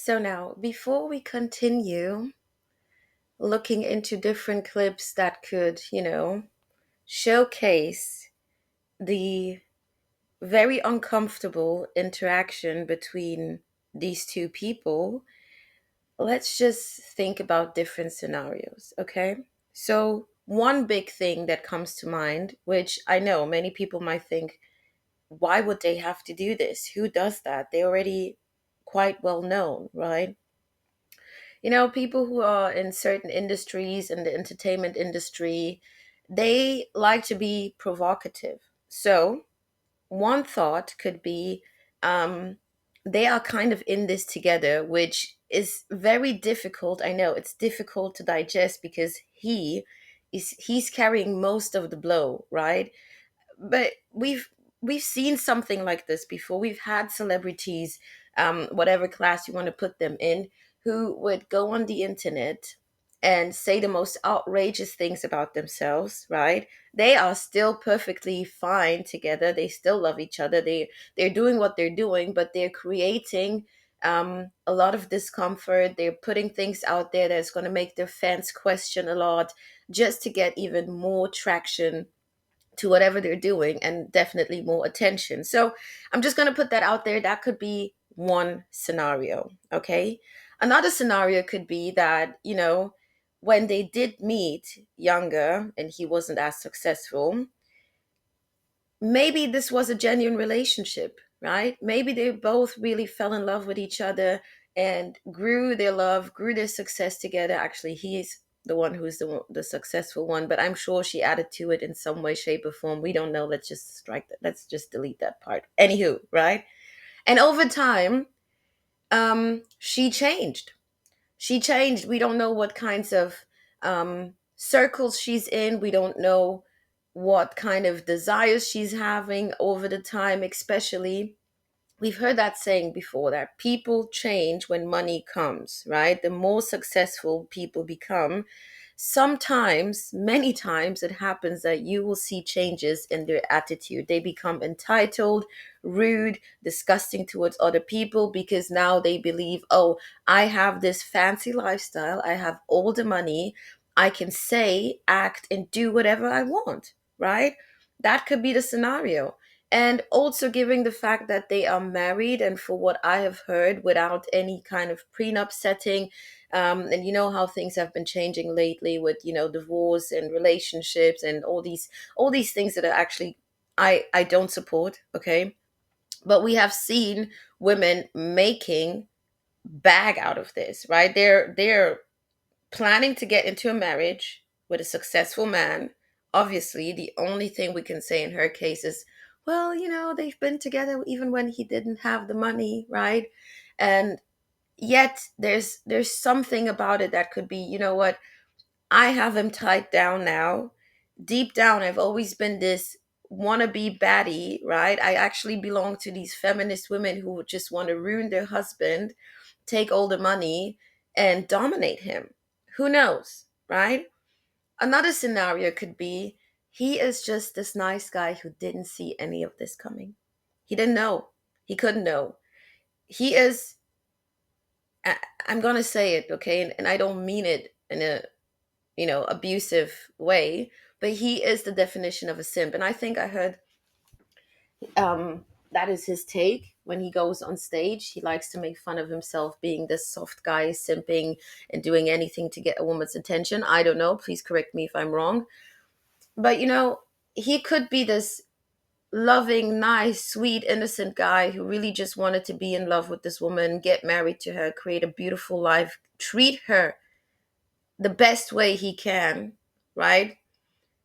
So now, before we continue looking into different clips that could, showcase the very uncomfortable interaction between these two people, let's just think about different scenarios, okay? So, one big thing that comes to mind, which I know many people might think, why would they have to do this? Who does that? They're already quite well known, right? People who are in certain industries, in the entertainment industry, they like to be provocative. So, one thought could be um, they are kind of in this together, which is very difficult. I know it's difficult to digest because he's carrying most of the blow, right? But we've seen something like this before. We've had celebrities, whatever class you want to put them in, who would go on the internet and say the most outrageous things about themselves, right? They are still perfectly fine together. They still love each other. They're doing what they're doing, but they're creating a lot of discomfort. They're putting things out there that's going to make their fans question a lot, just to get even more traction to whatever they're doing, and definitely more attention. So I'm just going to put that out there. That could be one scenario. Okay. Another scenario could be that, when they did meet younger and he wasn't as successful, maybe this was a genuine relationship, right? Maybe they both really fell in love with each other and grew their love, grew their success together. Actually, he's the one who's the successful one, but I'm sure she added to it in some way, shape, or form. We don't know. Let's just strike that. Let's just delete that part. Anywho, right? And over time, she changed. She changed. We don't know what kinds of circles she's in. We don't know what kind of desires she's having over the time, especially. We've heard that saying before, that people change when money comes, right? The more successful people become, sometimes, many times, it happens that you will see changes in their attitude. They become entitled, rude, disgusting towards other people because now they believe, oh, I have this fancy lifestyle, I have all the money, I can say, act, and do whatever I want, right? That could be the scenario. And also giving the fact that they are married, and for what I have heard, without any kind of prenup setting. And you know how things have been changing lately with, divorce and relationships and all these things that are actually, I don't support, okay? But we have seen women making bag out of this, right? They're planning to get into a marriage with a successful man. Obviously, the only thing we can say in her case is, well, they've been together even when he didn't have the money, right? And yet there's something about it that could be, what, I have him tied down now. Deep down, I've always been this wannabe baddie, right? I actually belong to these feminist women who just want to ruin their husband, take all the money, and dominate him. Who knows, right? Another scenario could be he is just this nice guy who didn't see any of this coming. He didn't know. He couldn't know. He is, I- I'm going to say it, okay? And I don't mean it in a, abusive way, but he is the definition of a simp. And I think I heard that is his take when he goes on stage. He likes to make fun of himself being this soft guy, simping and doing anything to get a woman's attention. I don't know. Please correct me if I'm wrong. But, he could be this loving, nice, sweet, innocent guy who really just wanted to be in love with this woman, get married to her, create a beautiful life, treat her the best way he can, right?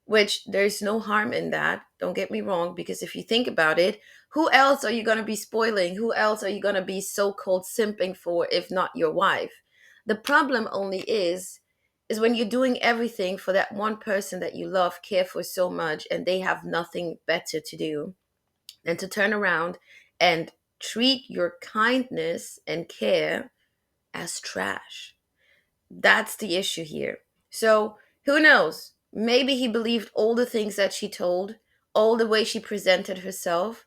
Which there's no harm in that. Don't get me wrong, because if you think about it, who else are you going to be spoiling? Who else are you going to be so called simping for if not your wife? The problem only is when you're doing everything for that one person that you love, care for so much, and they have nothing better to do than to turn around and treat your kindness and care as trash. That's the issue here. So who knows? Maybe he believed all the things that she told, all the way she presented herself,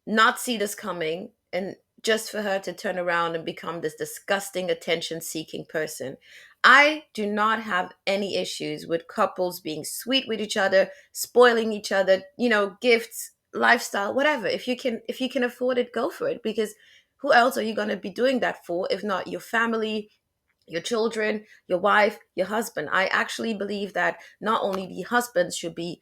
not see this coming, and just for her to turn around and become this disgusting attention seeking person. I do not have any issues with couples being sweet with each other, spoiling each other, gifts, lifestyle, whatever. If you can afford it, go for it, because who else are you going to be doing that for if not your family, your children, your wife, your husband? I actually believe that not only the husbands should be,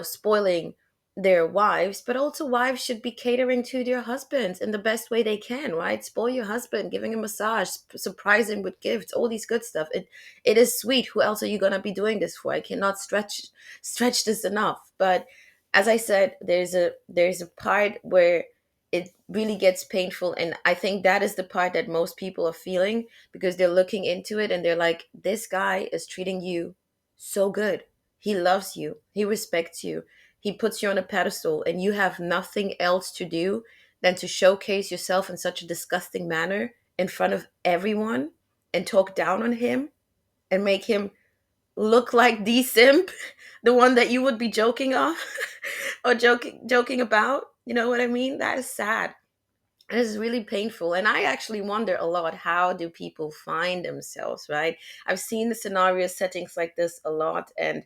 spoiling their wives, but also wives should be catering to their husbands in the best way they can, right? Spoil your husband, giving him a massage, surprise him with gifts, all these good stuff. It is sweet. Who else are you gonna be doing this for? I cannot stretch this enough. But as I said, there's a part where it really gets painful, and I think that is the part that most people are feeling, because they're looking into it and they're like, this guy is treating you so good. He loves you. He respects you. He puts you on a pedestal, and you have nothing else to do than to showcase yourself in such a disgusting manner in front of everyone and talk down on him and make him look like the simp, the one that you would be joking off or joking about. You know what I mean? That is sad. It is really painful. And I actually wonder a lot, how do people find themselves, right? I've seen the scenario settings like this a lot. And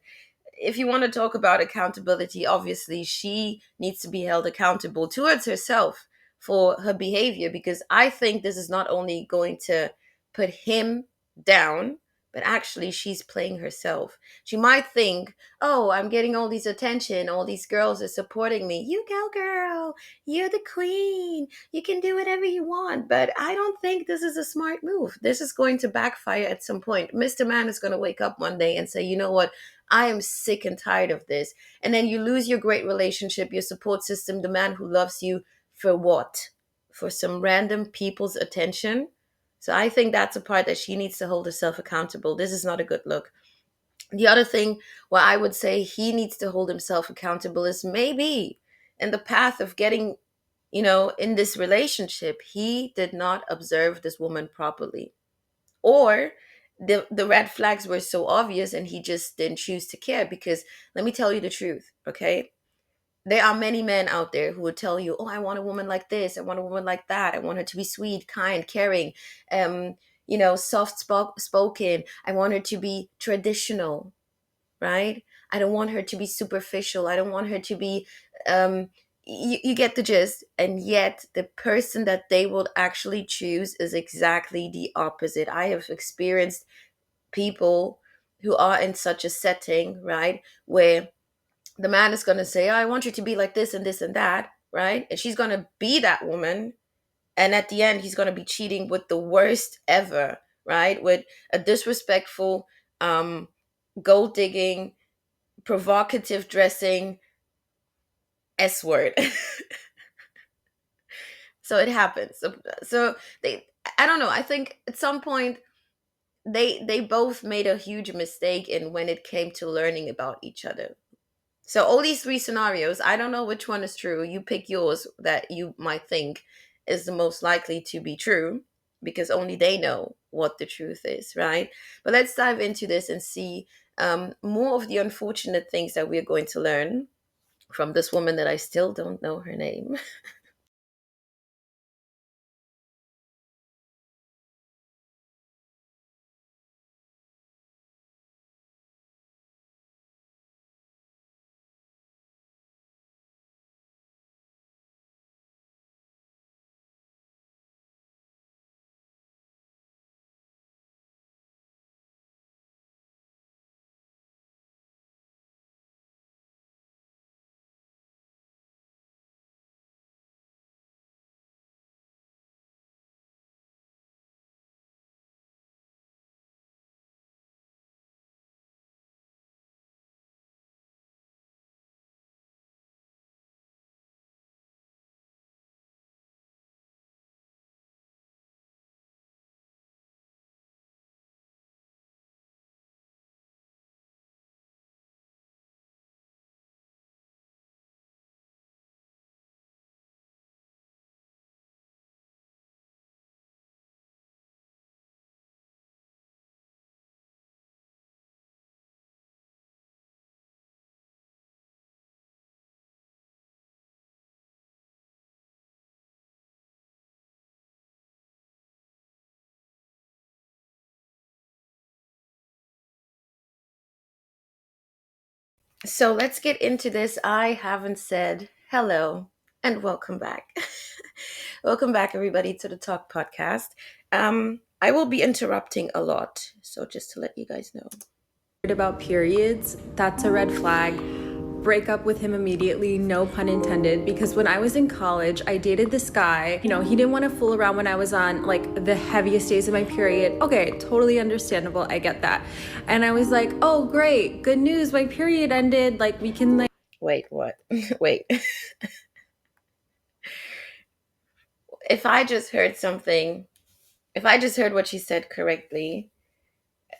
if you want to talk about accountability, obviously she needs to be held accountable towards herself for her behavior, because I think this is not only going to put him down, but actually she's playing herself. She might think, oh, I'm getting all these attention, all these girls are supporting me. You go, girl. You're the queen. You can do whatever you want. But I don't think this is a smart move. This is going to backfire at some point. Mr. Man is going to wake up one day and say, you know what? I am sick and tired of this. And then you lose your great relationship, your support system, the man who loves you, for what? For some random people's attention? So I think that's a part that she needs to hold herself accountable. This is not a good look. The other thing where I would say he needs to hold himself accountable is maybe in the path of getting, in this relationship, he did not observe this woman properly, or the red flags were so obvious and he just didn't choose to care. Because let me tell you the truth, okay? There are many men out there who would tell you, oh, I want a woman like this, I want a woman like that, I want her to be sweet, kind, caring, um soft spoken, I want her to be traditional, right? I don't want her to be superficial, I don't want her to be, um you get the gist. And yet the person that they will actually choose is exactly the opposite. I have experienced people who are in such a setting, right, where the man is going to say, oh, I want you to be like this and this and that, right? And she's going to be that woman. And at the end, he's going to be cheating with the worst ever, right? With a disrespectful, um, gold digging, provocative dressing S word. So it happens. So they, I don't know. I think at some point they both made a huge mistake in when it came to learning about each other. So all these three scenarios, I don't know which one is true. You pick yours that you might think is the most likely to be true, because only they know what the truth is, right? But let's dive into this and see, more of the unfortunate things that we're going to learn from this woman that I still don't know her name. So let's get into this. I haven't said hello and welcome back. Welcome back, everybody, to the Talk Podcast. I will be interrupting a lot, so just to let you guys know. About periods, that's a red flag. Break up with him immediately, no pun intended, because when I was in college, I dated this guy. He didn't want to fool around when I was on like the heaviest days of my period. Okay, totally understandable. I get that. And I was like, oh, great, good news, my period ended. Like, we can, like, Wait, what? Wait. If I just heard something, if I just heard what she said correctly,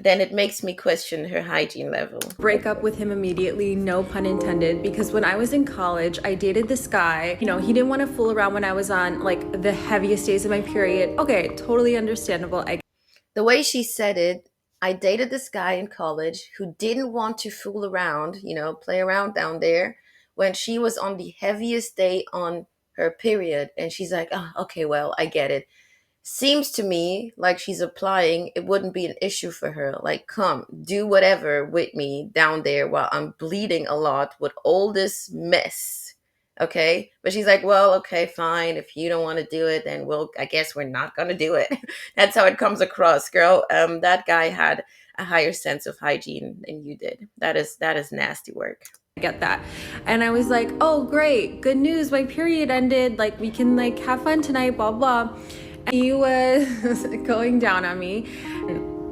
then it makes me question her hygiene level. break up with him immediately, no pun intended, because when I was in college, I dated this guy. He didn't want to fool around when I was on like the heaviest days of my period. Okay, totally understandable. The way she said it, I dated this guy in college who didn't want to fool around, play around down there when she was on the heaviest day on her period. And she's like, oh, okay, well, I get it. Seems to me like she's applying, it wouldn't be an issue for her. Like, come, do whatever with me down there while I'm bleeding a lot with all this mess. Okay. But she's like, well, okay, fine. If you don't want to do it, then I guess we're not going to do it. That's how it comes across, girl. That guy had a higher sense of hygiene than you did. That is nasty work. Get that. And I was like, oh, great, good news, my period ended. Like, we can like have fun tonight, blah, blah. And he was going down on me.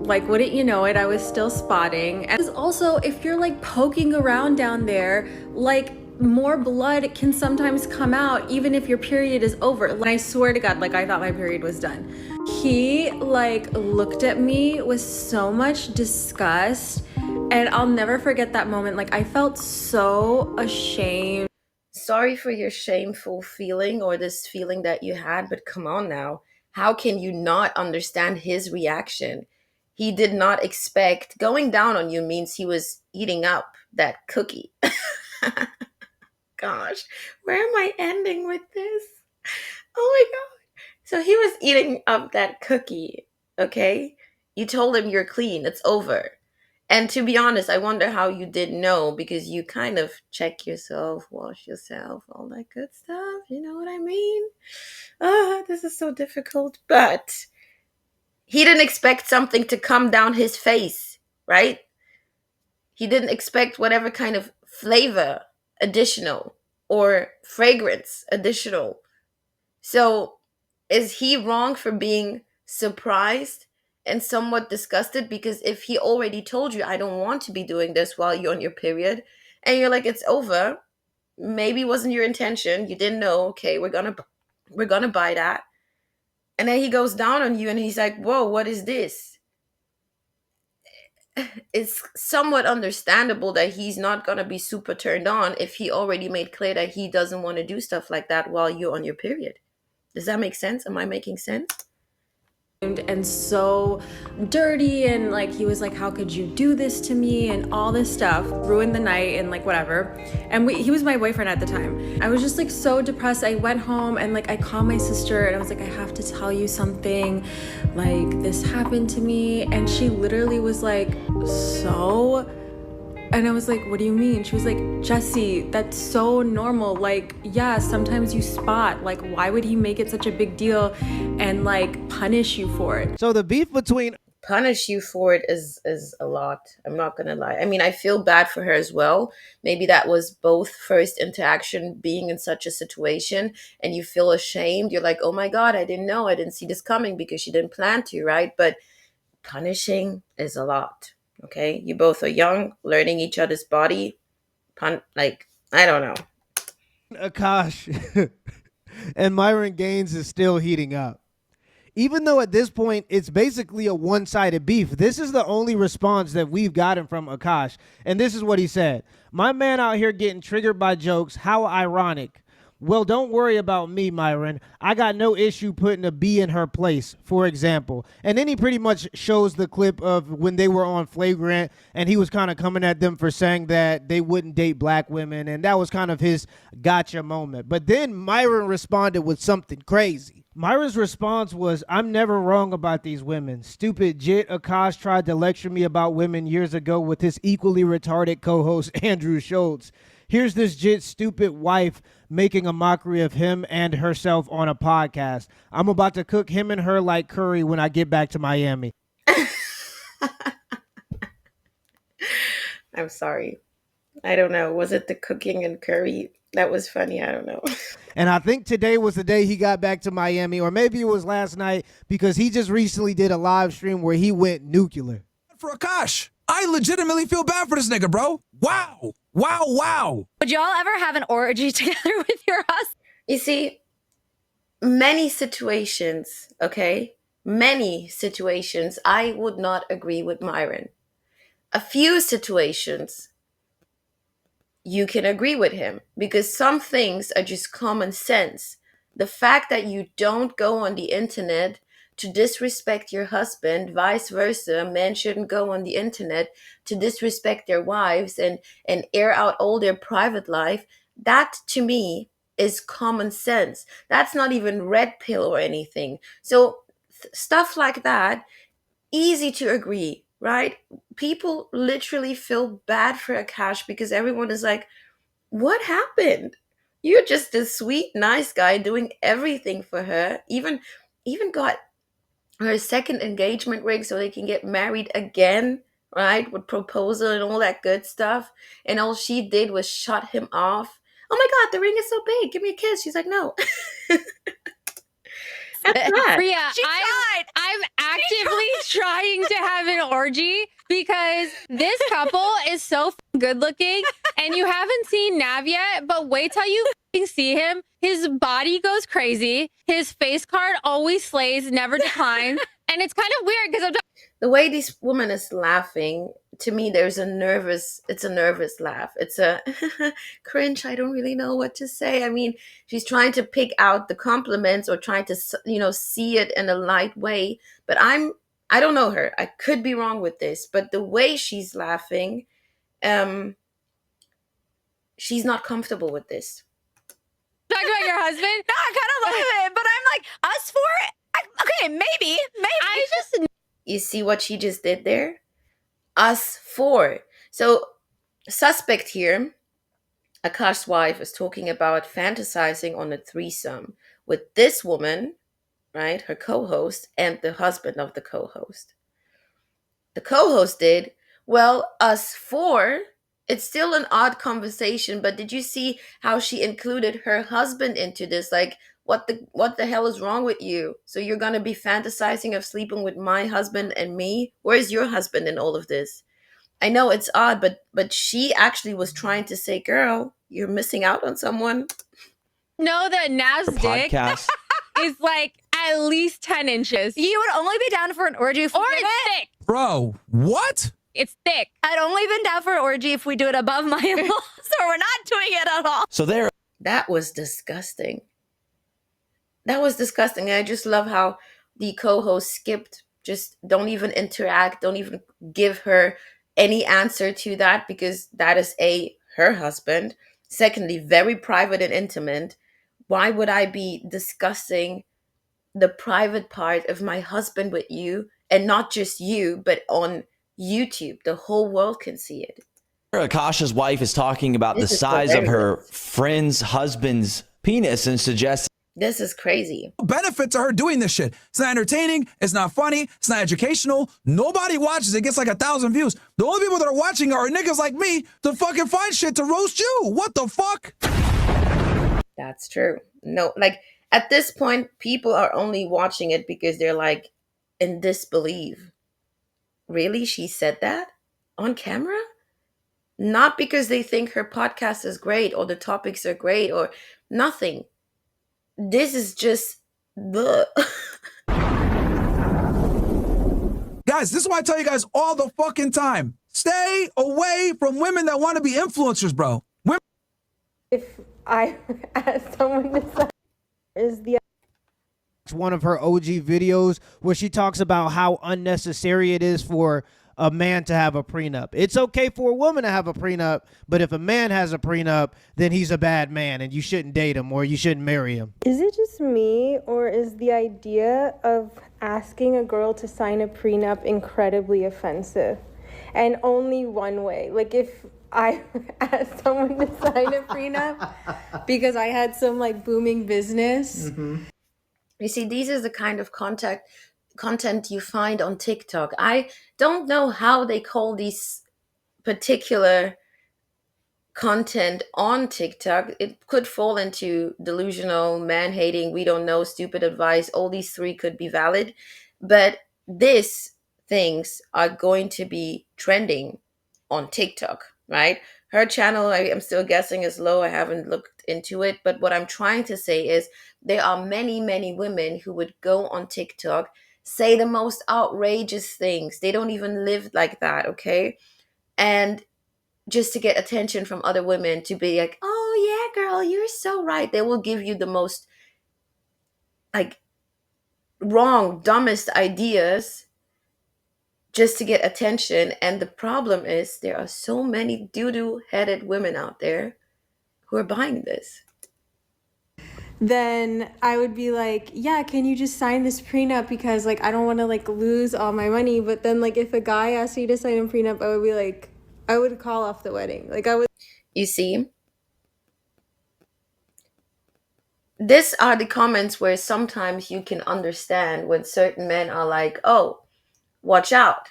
Like, wouldn't you know it, I was still spotting. And also, if you're like poking around down there, like more blood can sometimes come out even if your period is over. And I swear to God, like I thought my period was done. He like looked at me with so much disgust, and I'll never forget that moment. Like, I felt so ashamed. Sorry for your shameful feeling or this feeling that you had, but come on now. How can you not understand his reaction? He did not expect going down on you means he was eating up that cookie. Gosh, where am I ending with this? Oh my God. So he was eating up that cookie, okay? You told him you're clean, it's over. And to be honest, I wonder how you didn't know because you kind of check yourself, wash yourself, all that good stuff. You know what I mean? This is so difficult. But he didn't expect something to come down his face, right? He didn't expect whatever kind of flavor additional or fragrance additional. So is he wrong for being surprised and somewhat disgusted? Because if he already told you, I don't want to be doing this while you're on your period, and you're like, it's over, maybe it wasn't your intention, you didn't know, okay, we're gonna buy that. And then he goes down on you and he's like, whoa, what is this? It's somewhat understandable that he's not gonna be super turned on if he already made clear that he doesn't want to do stuff like that while you're on your period. Does that make sense? Am I making sense? And so dirty, and like he was like, how could you do this to me, and all this stuff ruined the night and like whatever. And he was my boyfriend at the time. I was just like so depressed. I went home and like I called my sister and I was like, I have to tell you something, like this happened to me. And she literally was like, so? And I was like, what do you mean? She was like, Jesse, that's so normal. Like, yeah, sometimes you spot. Like, why would he make it such a big deal and like punish you for it? So the beef between Punish you for it is a lot. I'm not gonna lie. I mean, I feel bad for her as well. Maybe that was both first interaction being in such a situation and you feel ashamed. You're like, oh my God, I didn't know. I didn't see this coming because she didn't plan to, right? But punishing is a lot. Okay. You both are young, learning each other's body. Like, I don't know. Akash and Myron Gaines is still heating up. Even though at this point it's basically a one-sided beef, this is the only response that we've gotten from Akaash. And this is what he said. My man out here getting triggered by jokes. How ironic. Well, don't worry about me, Myron. I got no issue putting a B in her place, for example. And then he pretty much shows the clip of when they were on Flagrant, and he was kind of coming at them for saying that they wouldn't date black women, and that was kind of his gotcha moment. But then Myron responded with something crazy. Myra's response was, I'm never wrong about these women. Stupid jit. Akaash tried to lecture me about women years ago with his equally retarded co-host Andrew Schultz. Here's this jit's stupid wife making a mockery of him and herself on a podcast. I'm about to cook him and her like curry when I get back to Miami. I'm sorry. I don't know. Was it the cooking and curry? That was funny. I don't know. And I think today was the day he got back to Miami, or maybe it was last night, because he just recently did a live stream where he went nuclear. For Akaash, I legitimately feel bad for this nigga, bro. Wow. Wow, wow. Would y'all ever have an orgy together with your husband? You see, many situations, okay? Many situations, I would not agree with Myron. A few situations, you can agree with him because some things are just common sense. The fact that you don't go on the internet to disrespect your husband, vice versa, men shouldn't go on the internet to disrespect their wives and air out all their private life. That to me is common sense. That's not even red pill or anything. So stuff like that, easy to agree, right? People literally feel bad for Akash because everyone is like, what happened? You're just a sweet, nice guy doing everything for her. Even got her second engagement ring so they can get married again, right? With proposal and all that good stuff. And all she did was shut him off. Oh my God, the ring is so big. Give me a kiss. She's like, no. That's that. Priya, She tried. I'm actively trying to have an orgy because this couple is so good looking, and you haven't seen Nav yet, but wait till you see him. His body goes crazy. His face card always slays, never declines. And it's kind of weird because The way this woman is laughing, to me, it's a nervous laugh. It's a cringe. I don't really know what to say. I mean, she's trying to pick out the compliments or trying to, see it in a light way. But I don't know her. I could be wrong with this, but the way she's laughing, she's not comfortable with this. talking about your husband. No, I kind of love it, but I'm like, us for it? Okay, maybe. I just You see what she just did there? Us four. So, suspect here, Akash's wife, is talking about fantasizing on a threesome with this woman, right? Her co-host and the husband of the co-host. The co-host did, well, us four. It's still an odd conversation, but did you see how she included her husband into this? Like, what the hell is wrong with you? So you're gonna be fantasizing of sleeping with my husband and me? Where's your husband in all of this? I know it's odd, but she actually was trying to say, girl, you're missing out on someone. know that Nav's dick Podcast. is like at least 10 inches. You would only be down for an orgy if we Or did it's it. thick. Bro, what? It's thick. I'd only been down for an orgy if we do it above my in-laws, so we're not doing it at all. So there. That was disgusting. That was disgusting. And I just love how the co-host skipped, just don't even interact, don't even give her any answer to that because that is her husband. Secondly, very private and intimate. Why would I be discussing the private part of my husband with you, and not just you, but on YouTube? The whole world can see it. Akash's wife is talking about This the is size of her hilarious. friend's husband's penis and suggests This is crazy. Benefit to her doing this shit. It's not entertaining. It's not funny. It's not educational. Nobody watches. It gets like 1,000 views. The only people that are watching are niggas like me to fucking find shit to roast you. What the fuck? That's true. No, like at this point, people are only watching it because they're like in disbelief. Really? She said that on camera? Not because they think her podcast is great or the topics are great or nothing. This is just the. Guys, this is why I tell you guys all the fucking time. Stay away from women that want to be influencers, bro. If I, as someone decides, is the one of her OG videos where she talks about how unnecessary it is for a man to have a prenup. It's okay for a woman to have a prenup, but if a man has a prenup, then he's a bad man and you shouldn't date him or you shouldn't marry him. Is it just me, or is the idea of asking a girl to sign a prenup incredibly offensive? And only one way. Like, if I asked someone to sign a prenup because I had some like booming business. You see, these is the kind of content you find on TikTok. I don't know how they call these particular content on TikTok. It could fall into delusional, man hating, we don't know, stupid advice. All these three could be valid. But these things are going to be trending on TikTok, right? Her channel, I am still guessing, is low. I haven't looked into it. But what I'm trying to say is there are many, many women who would go on TikTok, say the most outrageous things. They don't even live like that, okay? And just to get attention from other women to be like, oh yeah, girl, you're so right. They will give you the most like wrong, dumbest ideas just to get attention. And the problem is there are so many doo-doo headed women out there who are buying this. Then I would be like, yeah, can you just sign this prenup because like I don't want to like lose all my money. But then like if a guy asked me to sign a prenup, I would be like, I would call off the wedding. Like I would. You see, these are the comments where sometimes you can understand when certain men are like, oh, watch out,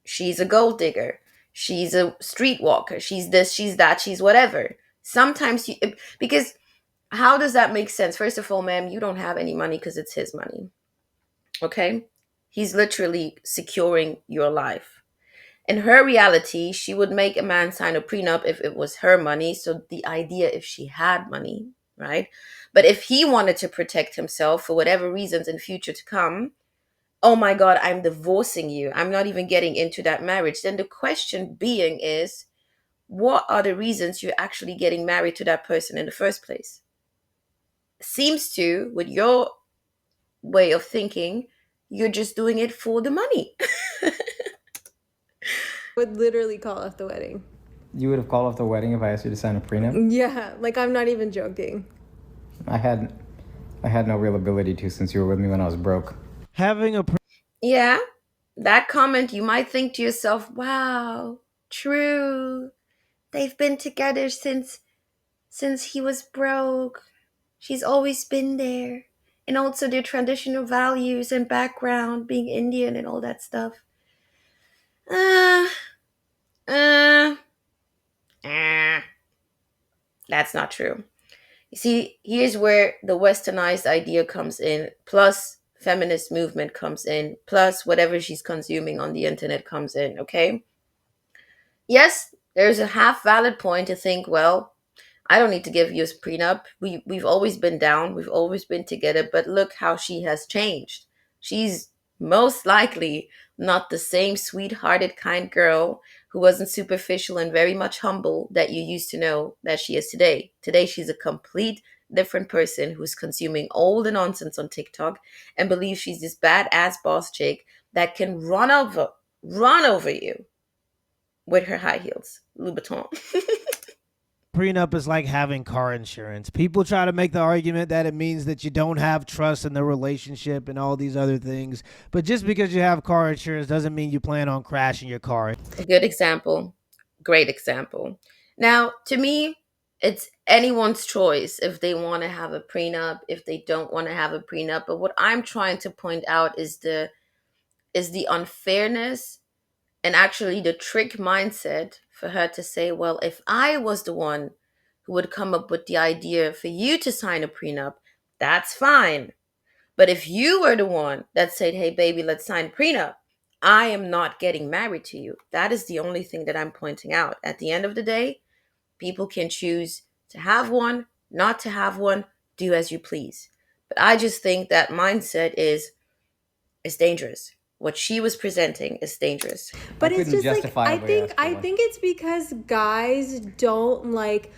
she's a gold digger, she's a streetwalker, she's this, she's that, she's whatever. Sometimes you, because how does that make sense? First of all, ma'am, you don't have any money because it's his money. Okay? He's literally securing your life. In her reality, she would make a man sign a prenup if it was her money. So the idea if she had money, right? But if he wanted to protect himself for whatever reasons in future to come, oh my God, I'm divorcing you, I'm not even getting into that marriage. Then the question being is, what are the reasons you're actually getting married to that person in the first place? Seems to, with your way of thinking, you're just doing it for the money. Would literally call off the wedding. You would have called off the wedding if I asked you to sign a prenup? Yeah, like I'm not even joking. I had no real ability to, since you were with me when I was broke. Having a Yeah, that comment, you might think to yourself, wow, true. They've been together since he was broke. She's always been there. And also their traditional values and background, being Indian and all that stuff. Uh, uh, that's not true. You see, here's where the westernized idea comes in, plus feminist movement comes in, plus whatever she's consuming on the internet comes in, okay? Yes, there's a half valid point to think, well, I don't need to give you a prenup. We've always been down, we've always been together, but look how she has changed. She's most likely not the same sweet-hearted, kind girl who wasn't superficial and very much humble that you used to know that she is today. Today, she's a complete different person who's consuming all the nonsense on TikTok and believes she's this badass boss chick that can run over you with her high heels, Louboutin. prenup is like having car insurance. People try to make the argument that it means that you don't have trust in the relationship and all these other things. But just because you have car insurance doesn't mean you plan on crashing your car. A good example. Great example. Now, to me, it's anyone's choice if they want to have a prenup, if they don't want to have a prenup. But what I'm trying to point out is the unfairness and actually the trick mindset for her to say, well, if I was the one who would come up with the idea for you to sign a prenup, that's fine. But if you were the one that said, hey, baby, let's sign a prenup, I am not getting married to you. That is the only thing that I'm pointing out. At the end of the day, people can choose to have one, not to have one, do as you please. But I just think that mindset is dangerous. What she was presenting is dangerous. But I it's couldn't just like justifiably ask for I one. think it's because guys don't like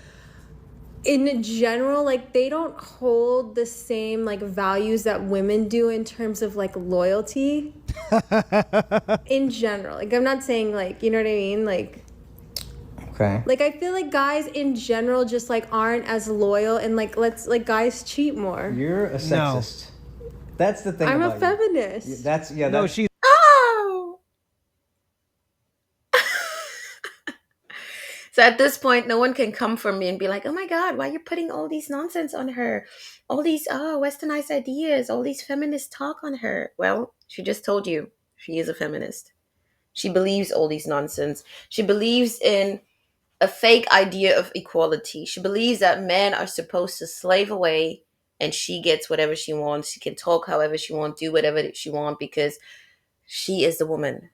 in general, like, they don't hold the same like values that women do in terms of like loyalty. In general, like, I'm not saying, like, you know what I mean, Okay. like I feel like guys in general just like aren't as loyal, and like, let's like, guys cheat more. You're a sexist. That's the thing I'm a about feminist. you. That's No, that's she's Oh! So at this point, no one can come for me and be like, oh my God, why are you putting all these nonsense on her? All these westernized ideas, all these feminist talk on her. Well, she just told you she is a feminist. She believes all these nonsense. She believes in a fake idea of equality. She believes that men are supposed to slave away and she gets whatever she wants. She can talk however she wants, do whatever she wants because she is the woman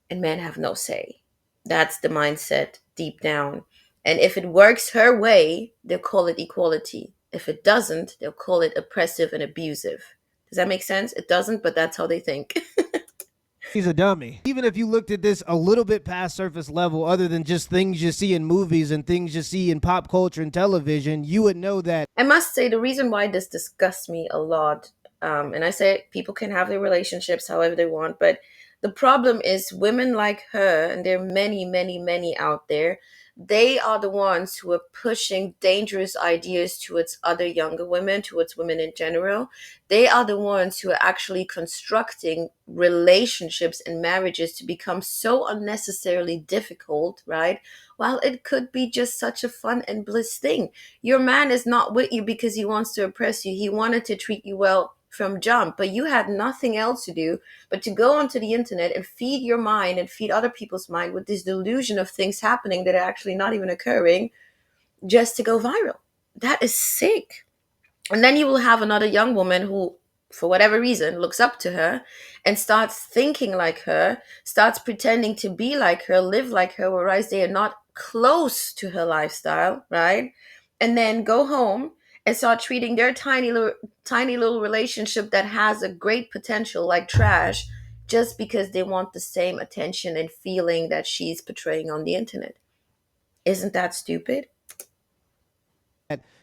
and men have no say. That's the mindset deep down. And if it works her way, they'll call it equality. If it doesn't, they'll call it oppressive and abusive. Does that make sense? It doesn't, but that's how they think. a dummy. Even if you looked at this a little bit past surface level, other than just things you see in movies and things you see in pop culture and television, you would know that I must say, the reason why this disgusts me a lot, and I say people can have their relationships however they want, but the problem is women like her, and there are many, many, many out there, they are the ones who are pushing dangerous ideas towards other younger women, towards women in general. They are the ones who are actually constructing relationships and marriages to become so unnecessarily difficult, right? While it could be just such a fun and bliss thing. Your man is not with you because he wants to oppress you. He wanted to treat you well from jump, but you had nothing else to do but to go onto the internet and feed your mind and feed other people's mind with this delusion of things happening that are actually not even occurring just to go viral. That is sick. And then you will have another young woman who, for whatever reason, looks up to her and starts thinking like her, starts pretending to be like her, live like her, whereas they are not close to her lifestyle, right? And then go home and start treating their tiny little relationship that has a great potential like trash just because they want the same attention and feeling that she's portraying on the internet. Isn't that stupid?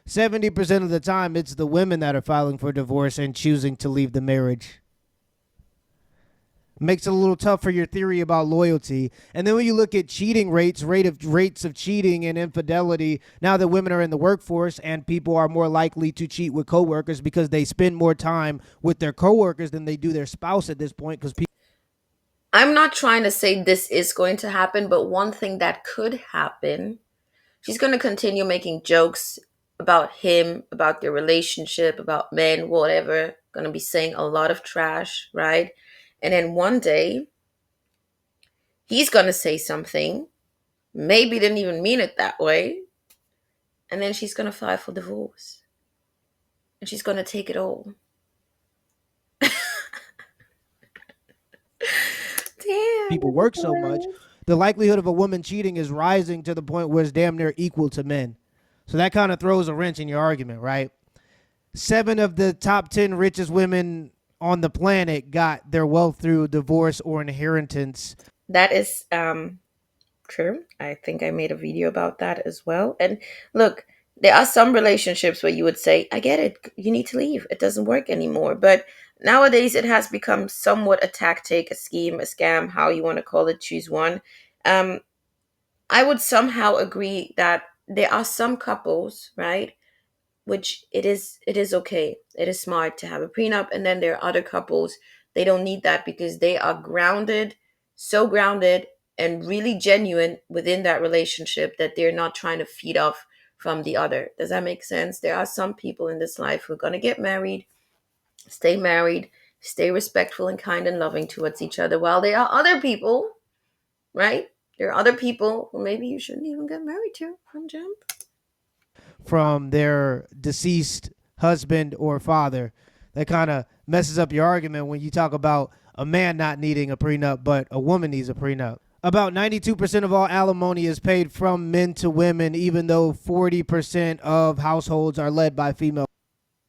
70% of the time it's the women that are filing for divorce and choosing to leave the marriage. Makes it a little tough for your theory about loyalty. And then when you look at cheating rates, rates of cheating and infidelity, now that women are in the workforce and people are more likely to cheat with coworkers because they spend more time with their coworkers than they do their spouse at this point, because people I'm not trying to say this is going to happen, but one thing that could happen, she's going to continue making jokes about him, about their relationship, about men, whatever. Going to be saying a lot of trash, right? And then one day, he's going to say something, maybe didn't even mean it that way. And then she's going to file for divorce. And she's going to take it all. Damn. work so much, the likelihood of a woman cheating is rising to the point where it's damn near equal to men. So that kind of throws a wrench in your argument, right? 7 of the top 10 richest women on the planet got their wealth through divorce or inheritance. That is true. I think I made a video about that as well. And look, there are some relationships where you would say, I get it, you need to leave. It doesn't work anymore. But nowadays it has become somewhat a tactic, a scheme, a scam, how you want to call it, choose one. Um, I would somehow agree that there are some couples, right, which it is okay. It is smart to have a prenup, and then there are other couples, they don't need that because they are grounded, so grounded and really genuine within that relationship that they're not trying to feed off from the other. Does that make sense? There are some people in this life who are going to get married, stay respectful and kind and loving towards each other, while there are other people, right? There are other people who maybe you shouldn't even get married to from jump. From their deceased husband or father. That kind of messes up your argument when you talk about a man not needing a prenup, but a woman needs a prenup. About 92% of all alimony is paid from men to women, even though 40% of households are led by female.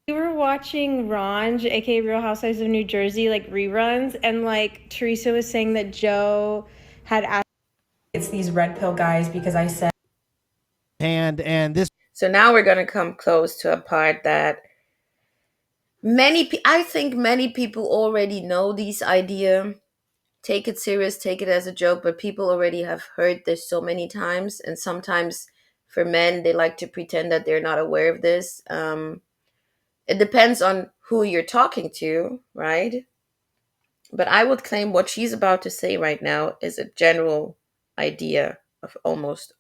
We were watching Ranj, aka Real Housewives of New Jersey, like reruns, and like Teresa was saying that Joe had asked, it's these red pill guys because I said And this So now we're going to come close to a part that I think many people already know this idea. Take it serious, take it as a joke, but people already have heard this so many times. And sometimes for men, they like to pretend that they're not aware of this. It depends on who you're talking to, right? But I would claim what she's about to say right now is a general idea of almost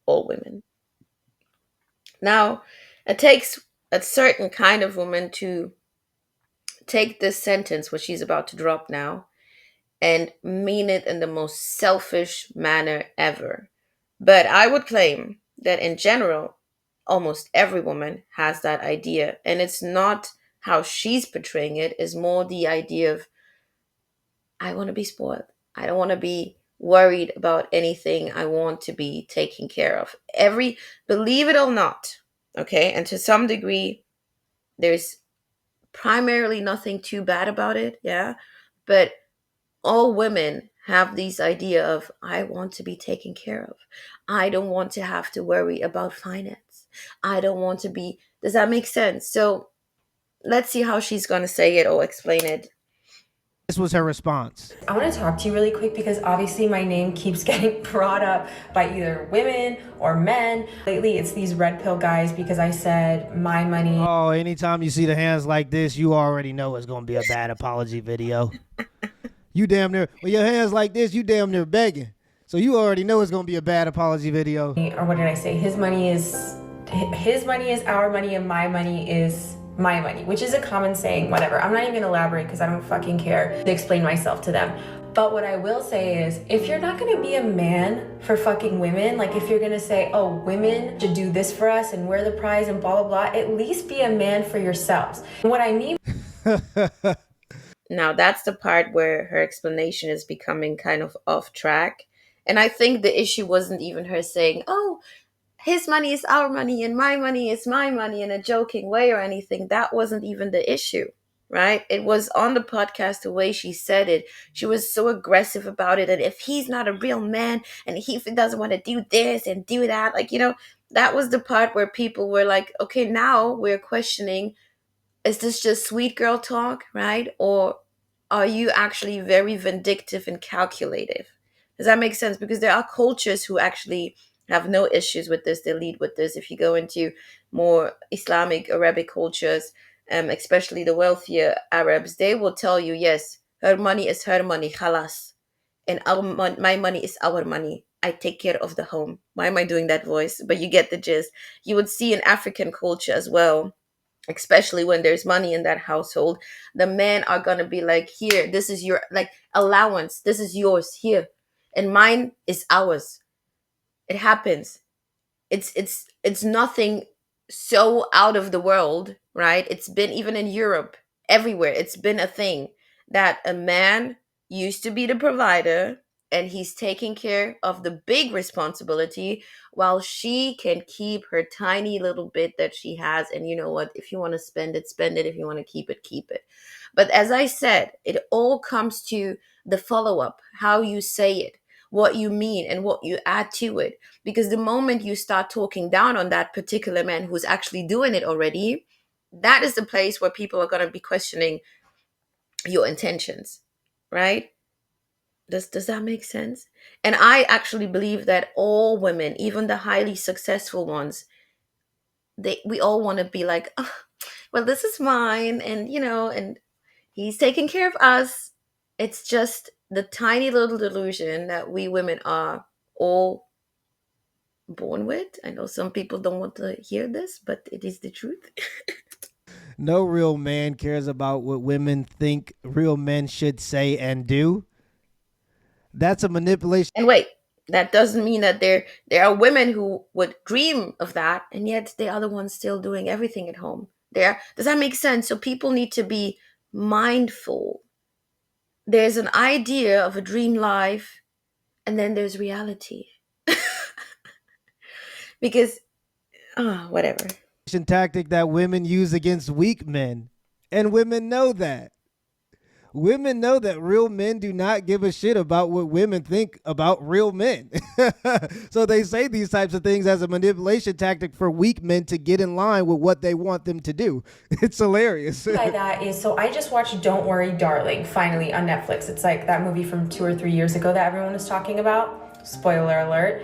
all women. Now, it takes a certain kind of woman to take this sentence, what she's about to drop now, and mean it in the most selfish manner ever. But I would claim that in general, almost every woman has that idea. And it's not how she's portraying it, is more the idea of, I want to be spoiled. I don't want to be worried about anything. I want to be taken care of. Believe it or not, okay? And to some degree, there's primarily nothing too bad about it, yeah? But all women have this idea of, I want to be taken care of. I don't want to have to worry about finance. I don't want to be, does that make sense? So let's see how she's going to say it or explain it. This was her response. I want to talk to you really quick because obviously my name keeps getting brought up by either women or men. Lately, it's these red pill guys because I said my money. Oh, anytime you see the hands like this, you already know it's going to be a bad apology video. You damn near, when your hands like this, you damn near begging. So you already know it's going to be a bad apology video. Or what did I say? His money is our money and my money is my money, which is a common saying, whatever. I'm not even gonna elaborate because I don't fucking care to explain myself to them. But what I will say is, if you're not gonna be a man for fucking women, like if you're gonna say, oh, women should do this for us and we're the prize and blah, blah, blah, at least be a man for yourselves. And what I mean. Now, that's the part where her explanation is becoming kind of off track. And I think the issue wasn't even her saying, oh, his money is our money and my money is my money in a joking way or anything. That wasn't even the issue, right? It was on the podcast, the way she said it. She was so aggressive about it. And if he's not a real man and he doesn't want to do this and do that, like, that was the part where people were like, okay, now we're questioning, is this just sweet girl talk, right? Or are you actually very vindictive and calculative? Does that make sense? Because there are cultures who actually have no issues with this. They lead with this. If you go into more Islamic, Arabic cultures, especially the wealthier Arabs, they will tell you, yes, her money is her money, khalas. And my money is our money. I take care of the home. Why am I doing that voice? But you get the gist. You would see in African culture as well, especially when there's money in that household, the men are gonna be like, here, this is your like allowance, this is yours here, and mine is ours. It happens. It's nothing so out of the world, right? It's been, even in Europe, everywhere, it's been a thing that a man used to be the provider and he's taking care of the big responsibility while she can keep her tiny little bit that she has. And you know what? If you want to spend it, spend it. If you want to keep it, keep it. But as I said, it all comes to the follow up, how you say it, what you mean, and what you add to it. Because the moment you start talking down on that particular man who's actually doing it already, that is the place where people are going to be questioning your intentions, right? Does that make sense? And I actually believe that all women, even the highly successful ones, we all want to be like, oh, well, this is mine, and and he's taking care of us. It's just the tiny little delusion that we women are all born with. I know some people don't want to hear this, but it is the truth. No real man cares about what women think real men should say and do. That's a manipulation. And wait, that doesn't mean that there are women who would dream of that, and yet they are the ones still doing everything at home. Does that make sense? So people need to be mindful. There's an idea of a dream life, and then there's reality. Because, whatever. Tactic that women use against weak men, and women know that. women know that real men do not give a shit about what women think about real men. So they say these types of things as a manipulation tactic for weak men to get in line with what they want them to do. It's hilarious. By that is, so I just watched Don't Worry Darling finally on Netflix. It's like that movie from 2 or 3 years ago that everyone was talking about. Spoiler alert.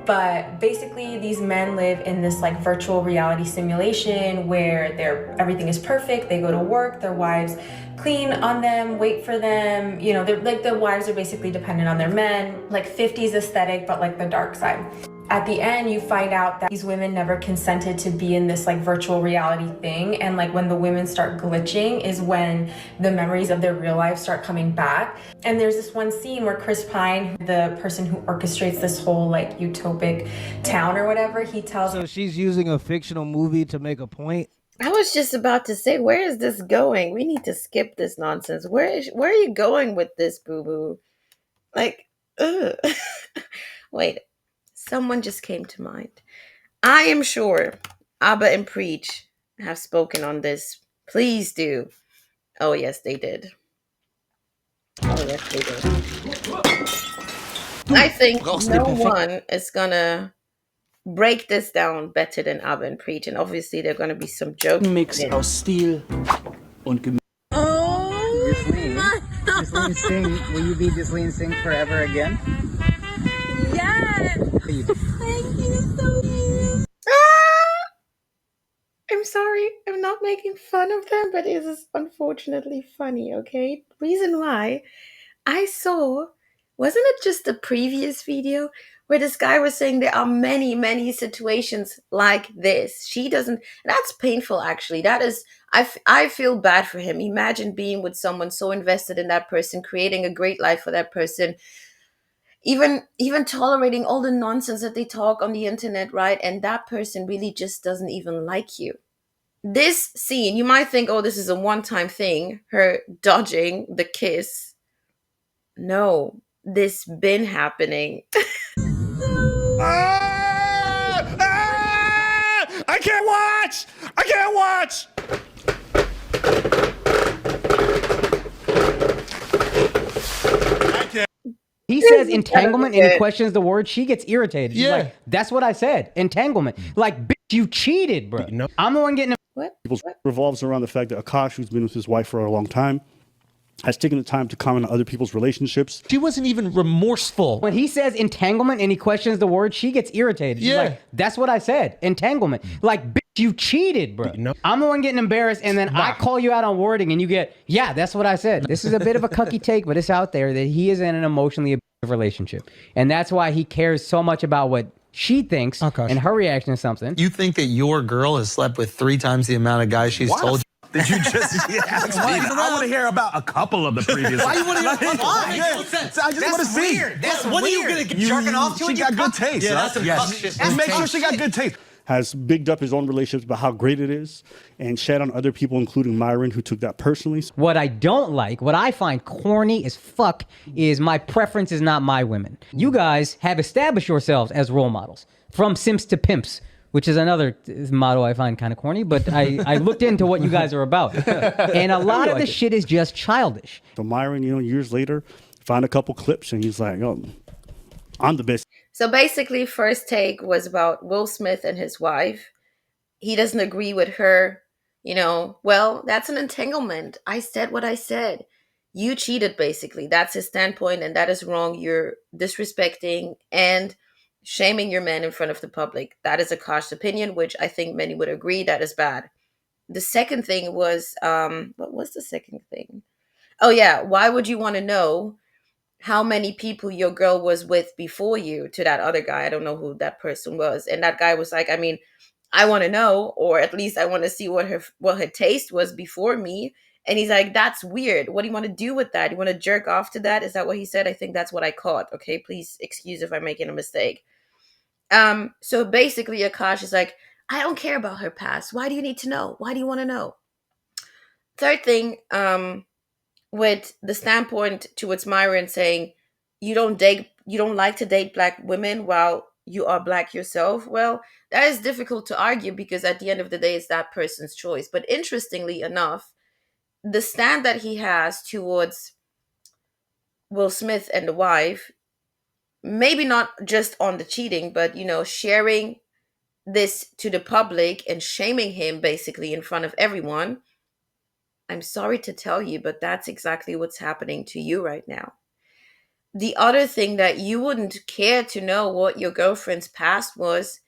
But basically these men live in this like virtual reality simulation where everything is perfect. They go to work, their wives clean on them, wait for them. You know, they're like, the wives are basically dependent on their men, like 50s aesthetic, but like the dark side. At the end, you find out that these women never consented to be in this like virtual reality thing. And like when the women start glitching is when the memories of their real life start coming back. And there's this one scene where Chris Pine, the person who orchestrates this whole like utopic town or whatever, he tells So she's using a fictional movie to make a point. I was just about to say, where is this going? We need to skip this nonsense. Where are you going with this, boo boo? Like, ugh. Wait, someone just came to mind. I am sure Abba and Preach have spoken on this. Please do. Oh, yes, they did. Oh, yes, they did. I think no one is gonna break this down better than Abba and Preach, and obviously there are gonna be some jokes. Mix aus Stil und Gemüse. Ghislaine Singh, will you be Ghislaine Singh forever again? Yes. Thank you so much. Ah! I'm sorry, I'm not making fun of them, but it is unfortunately funny, okay? Reason why I saw, wasn't it just the previous video where this guy was saying there are many, many situations like this? She doesn't, that's painful actually. That is, I feel bad for him. Imagine being with someone so invested in that person, creating a great life for that person, even tolerating all the nonsense that they talk on the internet, right? And that person really just doesn't even like you. This scene, you might think, oh, this is a one-time thing, her dodging the kiss. No, this been happening. I can't watch! I can't watch! He says entanglement and he questions the word. She gets irritated. She's like, that's what I said. Entanglement. Like, bitch, you cheated, bro. I'm the one getting What? Revolves around the fact that Akaash, who's been with his wife for a long time, has taken the time to comment on other people's relationships. She wasn't even remorseful. When he says entanglement and he questions the word, she gets irritated. She's like, that's what I said. Entanglement. Like, bitch, you cheated, bro. I'm the one getting embarrassed, and then I call you out on wording, and you get, yeah, that's what I said. This is a bit of a cucky take, but it's out there that he is in an emotionally abusive relationship. And that's why he cares so much about what she thinks and her reaction to something. You think that your girl has slept with 3 times the amount of guys she's told you? Did you just ask me? I want to hear about a couple of the previous. Why you want to hear? Why? I just want to see. That's what are you gonna get jerking off to? She got good taste. Yeah, that's some cuck shit. Just make sure she got good taste. Has bigged up his own relationships about how great it is and shed on other people, including Myron, who took that personally. What I don't like, what I find corny as fuck, is my preference is not my women. You guys have established yourselves as role models. From simps to pimps, which is another motto I find kind of corny, but I looked into what you guys are about. And a lot of the shit is just childish. So Myron, years later, found a couple clips and he's like, oh, I'm the best. So basically, first take was about Will Smith and his wife. He doesn't agree with her. Well, that's an entanglement. I said what I said. You cheated, basically. That's his standpoint, and that is wrong. You're disrespecting and shaming your man in front of the public. That is Akaash's opinion, which I think many would agree that is bad. The second thing was, what was the second thing? Oh yeah, why would you want to know how many people your girl was with before you, to that other guy? I don't know who that person was. And that guy was like, I mean, I want to know, or at least I want to see what her taste was before me. And he's like, that's weird. What do you want to do with that? You want to jerk off to that? Is that what he said? I think that's what I caught. Okay, please excuse if I'm making a mistake. So basically Akaash is like, I don't care about her past. Why do you need to know? Why do you want to know? Third thing, with the standpoint towards Myron saying you don't like to date black women while you are black yourself. Well, that is difficult to argue because at the end of the day, it's that person's choice. But interestingly enough, the stand that he has towards Will Smith and the wife, maybe not just on the cheating, but sharing this to the public and shaming him basically in front of everyone. I'm sorry to tell you, but that's exactly what's happening to you right now. The other thing that you wouldn't care to know what your girlfriend's past was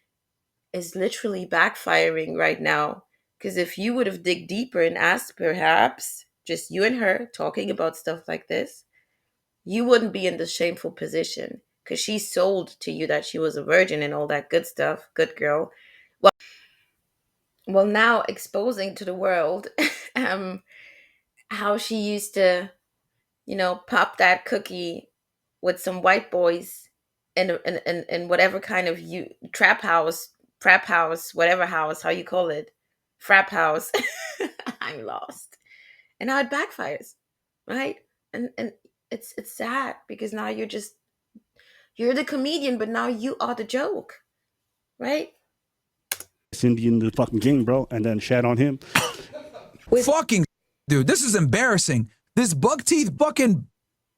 is literally backfiring right now. Because if you would have dig deeper and asked, perhaps just you and her talking about stuff like this, you wouldn't be in this shameful position, because she sold to you that she was a virgin and all that good stuff. Good girl. Well, now exposing to the world how she used to, pop that cookie with some white boys in whatever kind of trap house, prep house, whatever house, how you call it, frap house. I'm lost. And now it backfires, right? And it's sad, because now you're the comedian, but now you are the joke, right? Cindy in the fucking game, bro, and then shat on him. Fucking dude, this is embarrassing. This bug teeth fucking,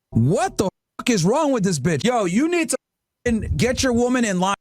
what the fuck is wrong with this bitch? Yo, you need to get your woman in line.